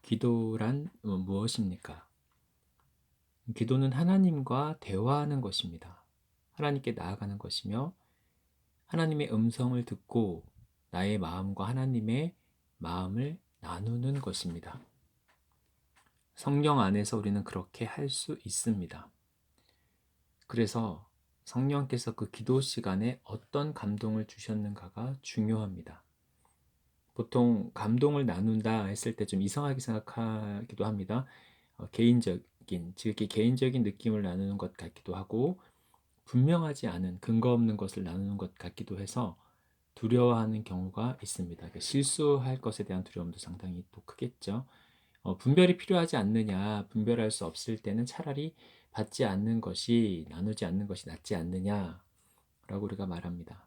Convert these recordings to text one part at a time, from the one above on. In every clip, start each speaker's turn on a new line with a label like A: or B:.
A: 기도란 무엇입니까? 기도는 하나님과 대화하는 것입니다. 하나님께 나아가는 것이며 하나님의 음성을 듣고 나의 마음과 하나님의 마음을 나누는 것입니다. 성령 안에서 우리는 그렇게 할 수 있습니다. 그래서 성령께서 그 기도 시간에 어떤 감동을 주셨는가가 중요합니다. 보통 감동을 나눈다 했을 때 좀 이상하게 생각하기도 합니다. 지극히 개인적인 느낌을 나누는 것 같기도 하고 분명하지 않은 근거 없는 것을 나누는 것 같기도 해서 두려워하는 경우가 있습니다. 그러니까 실수할 것에 대한 두려움도 상당히 또 크겠죠. 분별이 필요하지 않느냐, 분별할 수 없을 때는 차라리 받지 않는 것이, 나누지 않는 것이 낫지 않느냐라고 우리가 말합니다.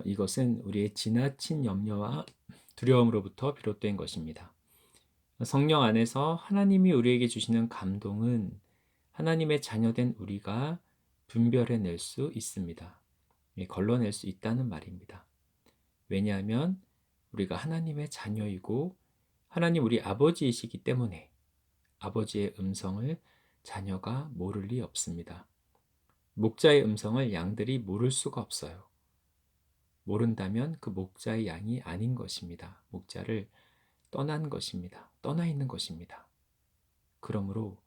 A: 이것은 우리의 지나친 염려와 두려움으로부터 비롯된 것입니다. 성령 안에서 하나님이 우리에게 주시는 감동은 하나님의 자녀된 우리가 분별해낼 수 있습니다. 걸러낼 수 있다는 말입니다. 왜냐하면 우리가 하나님의 자녀이고 하나님 우리 아버지이시기 때문에 아버지의 음성을 자녀가 모를 리 없습니다. 목자의 음성을 양들이 모를 수가 없어요. 모른다면 그 목자의 양이 아닌 것입니다. 목자를 떠난 것입니다. 떠나 있는 것입니다. 그러므로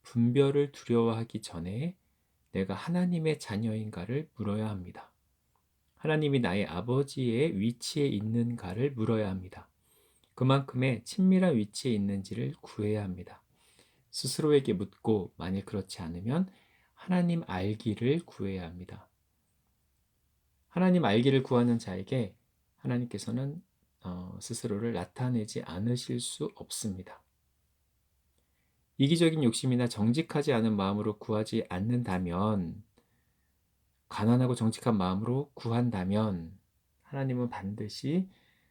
A: 분별을 두려워하기 전에 내가 하나님의 자녀인가를 물어야 합니다. 하나님이 나의 아버지의 위치에 있는가를 물어야 합니다. 그만큼의 친밀한 위치에 있는지를 구해야 합니다. 스스로에게 묻고 만일 그렇지 않으면 하나님 알기를 구해야 합니다. 하나님 알기를 구하는 자에게 하나님께서는 스스로를 나타내지 않으실 수 없습니다. 이기적인 욕심이나 정직하지 않은 마음으로 구하지 않는다면, 가난하고 정직한 마음으로 구한다면 하나님은 반드시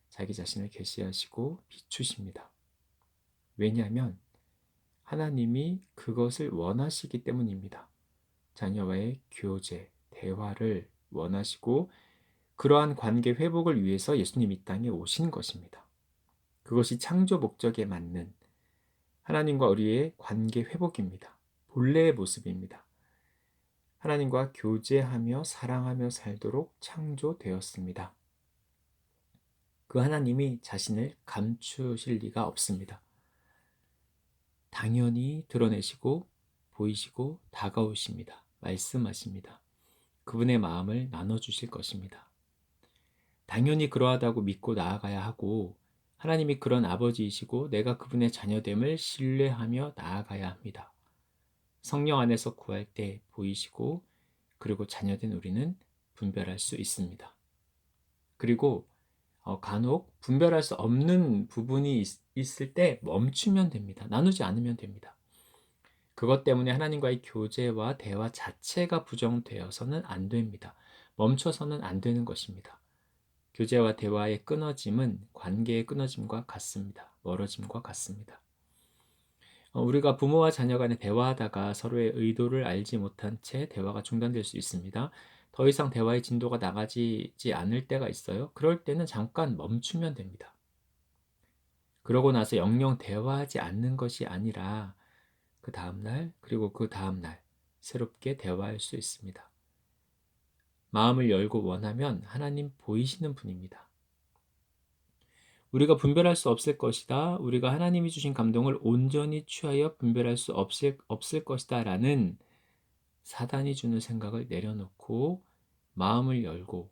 A: 자기 자신을 계시하시고 비추십니다. 왜냐하면 하나님이 그것을 원하시기 때문입니다. 자녀와의 교제, 대화를 원하시고 그러한 관계 회복을 위해서 예수님 이 땅에 오신 것입니다. 그것이 창조 목적에 맞는 하나님과 우리의 관계 회복입니다. 본래의 모습입니다. 하나님과 교제하며 사랑하며 살도록 창조되었습니다. 그 하나님이 자신을 감추실 리가 없습니다. 당연히 드러내시고 보이시고 다가오십니다. 말씀하십니다. 그분의 마음을 나눠주실 것입니다. 당연히 그러하다고 믿고 나아가야 하고 하나님이 그런 아버지이시고 내가 그분의 자녀됨을 신뢰하며 나아가야 합니다. 성령 안에서 구할 때 보이시고 그리고 자녀된 우리는 분별할 수 있습니다. 그리고 간혹 분별할 수 없는 부분이 있을 때 멈추면 됩니다. 나누지 않으면 됩니다. 그것 때문에 하나님과의 교제와 대화 자체가 부정되어서는 안 됩니다. 멈춰서는 안 되는 것입니다. 교제와 대화의 끊어짐은 관계의 끊어짐과 같습니다. 멀어짐과 같습니다. 우리가 부모와 자녀 간에 대화하다가 서로의 의도를 알지 못한 채 대화가 중단될 수 있습니다. 더 이상 대화의 진도가 나가지 않을 때가 있어요. 그럴 때는 잠깐 멈추면 됩니다. 그러고 나서 영영 대화하지 않는 것이 아니라 그 다음날 그리고 그 다음날 새롭게 대화할 수 있습니다. 마음을 열고 원하면 하나님 보이시는 분입니다. 우리가 분별할 수 없을 것이다. 우리가 하나님이 주신 감동을 온전히 취하여 분별할 수 없을 것이다. 라는 사단이 주는 생각을 내려놓고 마음을 열고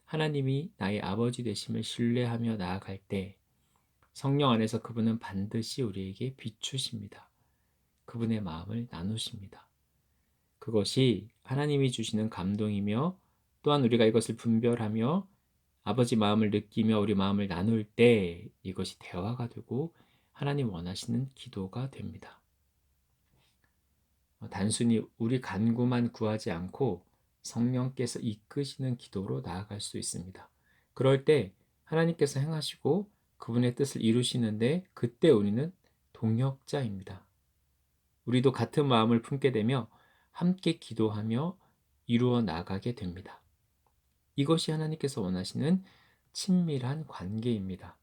A: 하나님이 나의 아버지 되심을 신뢰하며 나아갈 때 성령 안에서 그분은 반드시 우리에게 비추십니다. 그분의 마음을 나누십니다. 그것이 하나님이 주시는 감동이며 또한 우리가 이것을 분별하며 아버지 마음을 느끼며 우리 마음을 나눌 때 이것이 대화가 되고 하나님 원하시는 기도가 됩니다. 단순히 우리 간구만 구하지 않고 성령께서 이끄시는 기도로 나아갈 수 있습니다. 그럴 때 하나님께서 행하시고 그분의 뜻을 이루시는데 그때 우리는 동역자입니다. 우리도 같은 마음을 품게 되며 함께 기도하며 이루어 나가게 됩니다. 이것이 하나님께서 원하시는 친밀한 관계입니다.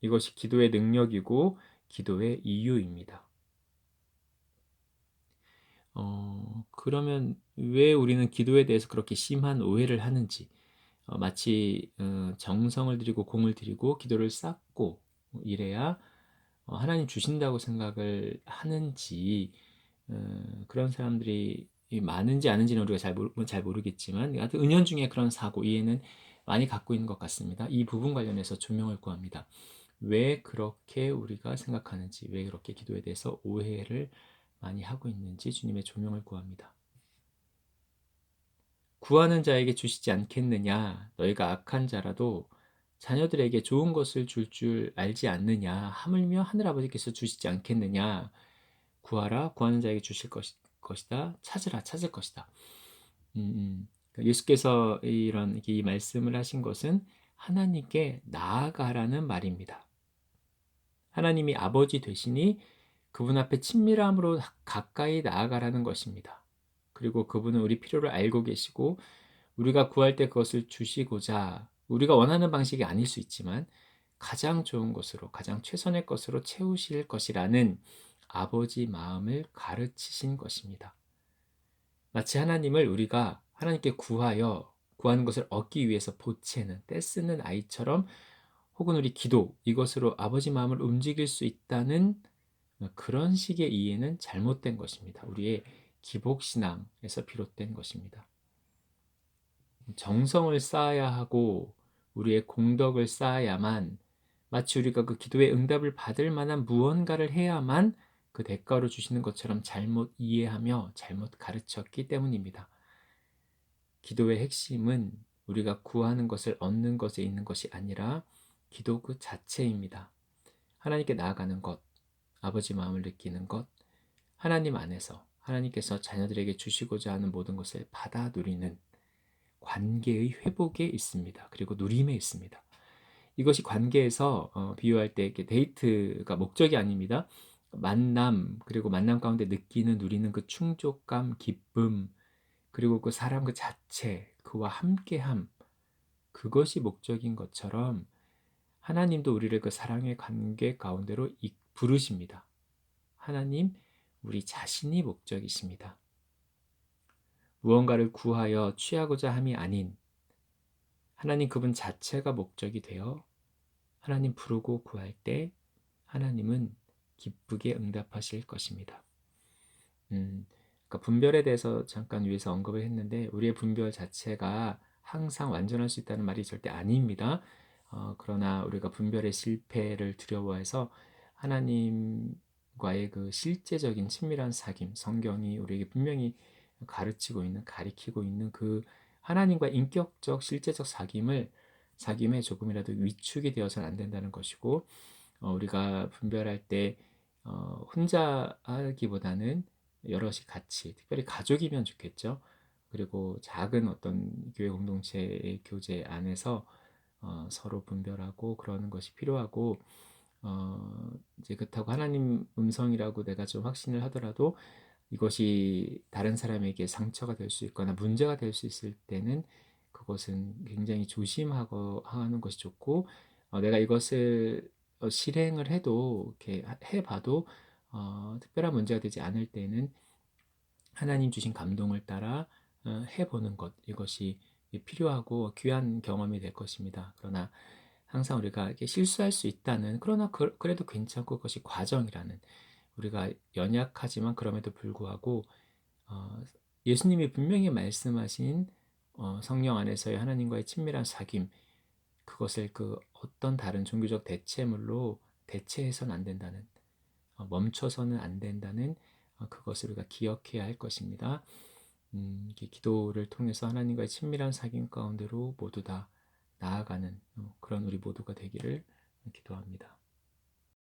A: 이것이 기도의 능력이고 기도의 이유입니다. 그러면 왜 우리는 기도에 대해서 그렇게 심한 오해를 하는지, 마치 정성을 들이고 공을 들이고 기도를 쌓고 이래야 하나님 주신다고 생각을 하는지, 그런 사람들이 많은지 아는지는 우리가 잘 모르겠지만 하여튼 은연중에 그런 사고 이해는 많이 갖고 있는 것 같습니다. 이 부분 관련해서 조명을 구합니다. 왜 그렇게 우리가 생각하는지, 왜 그렇게 기도에 대해서 오해를 많이 하고 있는지 주님의 조명을 구합니다. 구하는 자에게 주시지 않겠느냐? 너희가 악한 자라도 자녀들에게 좋은 것을 줄 알지 않느냐? 하물며 하늘아버지께서 주시지 않겠느냐? 구하라, 구하는 자에게 주실 것이다. 찾으라, 찾을 것이다. 그러니까 예수께서 이런 이 말씀을 하신 것은 하나님께 나아가라는 말입니다. 하나님이 아버지 되시니 그분 앞에 친밀함으로 가까이 나아가라는 것입니다. 그리고 그분은 우리 필요를 알고 계시고 우리가 구할 때 그것을 주시고자 우리가 원하는 방식이 아닐 수 있지만 가장 좋은 것으로 가장 최선의 것으로 채우실 것이라는 아버지 마음을 가르치신 것입니다. 마치 하나님을 우리가 하나님께 구하여 구하는 것을 얻기 위해서 보채는 떼쓰는 아이처럼 혹은 우리 기도 이것으로 아버지 마음을 움직일 수 있다는 그런 식의 이해는 잘못된 것입니다. 우리의 기복신앙에서 비롯된 것입니다. 정성을 쌓아야 하고 우리의 공덕을 쌓아야만 마치 우리가 그 기도의 응답을 받을 만한 무언가를 해야만 그 대가로 주시는 것처럼 잘못 이해하며 잘못 가르쳤기 때문입니다. 기도의 핵심은 우리가 구하는 것을 얻는 것에 있는 것이 아니라 기도 그 자체입니다. 하나님께 나아가는 것, 아버지 마음을 느끼는 것, 하나님 안에서 하나님께서 자녀들에게 주시고자 하는 모든 것을 받아 누리는 관계의 회복에 있습니다. 그리고 누림에 있습니다. 이것이 관계에서 비유할 때 이렇게 데이트가 목적이 아닙니다. 만남 그리고 만남 가운데 느끼는 누리는 그 충족감, 기쁨 그리고 그 사람 그 자체 그와 함께함 그것이 목적인 것처럼 하나님도 우리를 그 사랑의 관계 가운데로 부르십니다. 하나님 우리 자신이 목적이십니다. 무언가를 구하여 취하고자 함이 아닌 하나님 그분 자체가 목적이 되어 하나님 부르고 구할 때 하나님은 기쁘게 응답하실 것입니다. 그러니까 분별에 대해서 잠깐 위에서 언급을 했는데 우리의 분별 자체가 항상 완전할 수 있다는 말이 절대 아닙니다. 그러나 우리가 분별의 실패를 두려워해서 하나님과의 그 실제적인 친밀한 사귐, 성경이 우리에게 분명히 가리키고 있는 그 하나님과 인격적, 실제적 사귐에 조금이라도 위축이 되어서는 안 된다는 것이고, 우리가 분별할 때 혼자 하기보다는 여럿이 같이, 특별히 가족이면 좋겠죠. 그리고 작은 어떤 교회 공동체의 교제 안에서 서로 분별하고 그러는 것이 필요하고, 이제 그렇다고 하나님 음성이라고 내가 좀 확신을 하더라도 이것이 다른 사람에게 상처가 될 수 있거나 문제가 될 수 있을 때는 그것은 굉장히 조심하고 하는 것이 좋고, 내가 이것을 실행을 해도 이렇게 해봐도 특별한 문제가 되지 않을 때는 하나님 주신 감동을 따라 해보는 것 이것이 필요하고 귀한 경험이 될 것입니다. 그러나 항상 우리가 이렇게 실수할 수 있다는 그러나 그래도 괜찮고 그것이 과정이라는 우리가 연약하지만 그럼에도 불구하고 예수님이 분명히 말씀하신 성령 안에서의 하나님과의 친밀한 사귐 그것을 그 어떤 다른 종교적 대체물로 대체해서는 안 된다는 멈춰서는 안 된다는 그것을 우리가 기억해야 할 것입니다. 기도를 통해서 하나님과의 친밀한 사귐 가운데로 모두 다 나아가는 그런 우리 모두가 되기를 기도합니다.